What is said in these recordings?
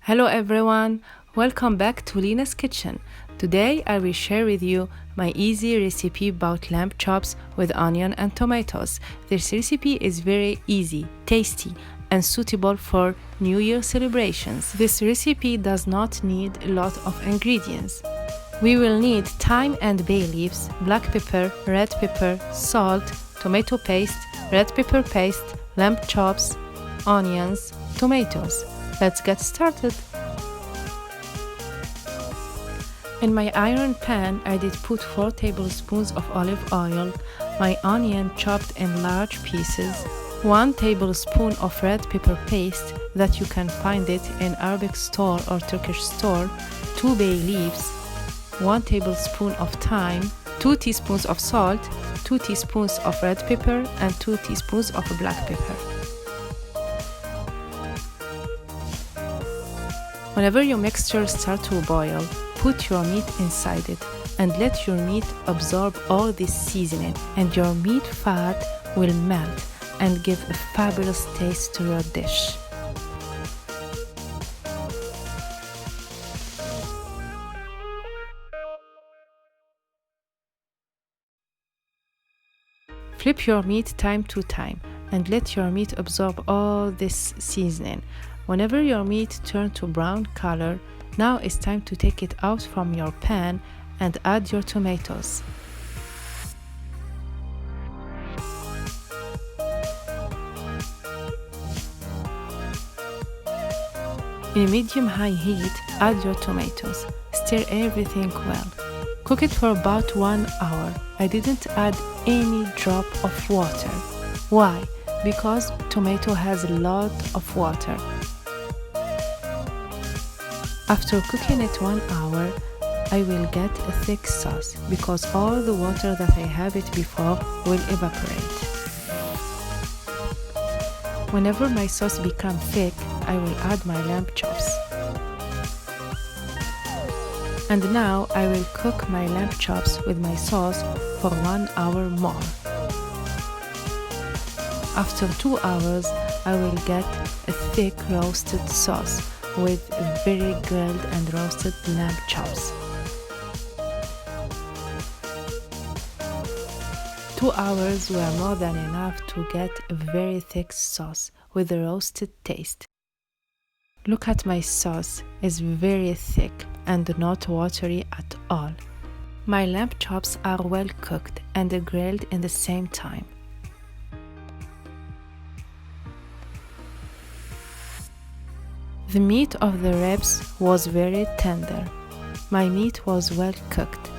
Hello everyone, welcome back to Lina's Kitchen. Today I will share with you my easy recipe about lamb chops with onion and tomatoes. This recipe is very easy, tasty, and suitable for New Year celebrations. This recipe does not need a lot of ingredients. We will need thyme and bay leaves, black pepper, red pepper, salt, tomato paste, red pepper paste, lamb chops, onions, tomatoes. Let's get started. In my iron pan, I did put 4 tablespoons of olive oil, my onion chopped in large pieces, 1 tablespoon of red pepper paste that you can find it in Arabic store or Turkish store, 2 bay leaves, 1 tablespoon of thyme, 2 teaspoons of salt, 2 teaspoons of red pepper, and 2 teaspoons of black pepper. Whenever your mixture starts to boil, put your meat inside it and let your meat absorb all this seasoning, and your meat fat will melt and give a fabulous taste to your dish. Flip your meat time to time and let your meat absorb all this seasoning. Whenever your meat turns to brown color, now it's time to take it out from your pan and add your tomatoes. In medium-high heat, add your tomatoes. Stir everything well. Cook it for about 1 hour. I didn't add any drop of water. Why? Because tomato has a lot of water. After cooking it 1 hour, I will get a thick sauce because all the water that I have it before will evaporate. Whenever my sauce becomes thick, I will add my lamb chops. And now I will cook my lamb chops with my sauce for 1 hour more. After 2 hours, I will get a thick roasted sauce with very grilled and roasted lamb chops. 2 hours were more than enough to get a very thick sauce with a roasted taste. Look at my sauce, it's very thick and not watery at all. My lamb chops are well cooked and grilled in the same time. The meat of the ribs was very tender. My meat was well cooked.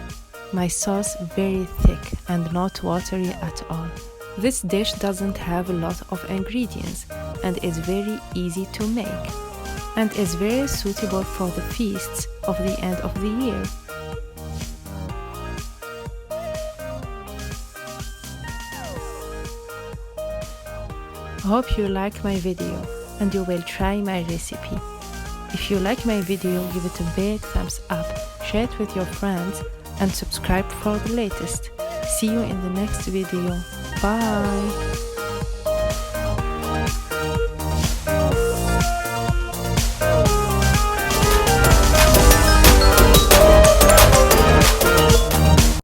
My sauce very thick and not watery at all. This dish doesn't have a lot of ingredients and is very easy to make, and is very suitable for the feasts of the end of the year. I hope you like my video and you will try my recipe. If you like my video, give it a big thumbs up, share it with your friends, and subscribe for the latest. See you in the next video. Bye!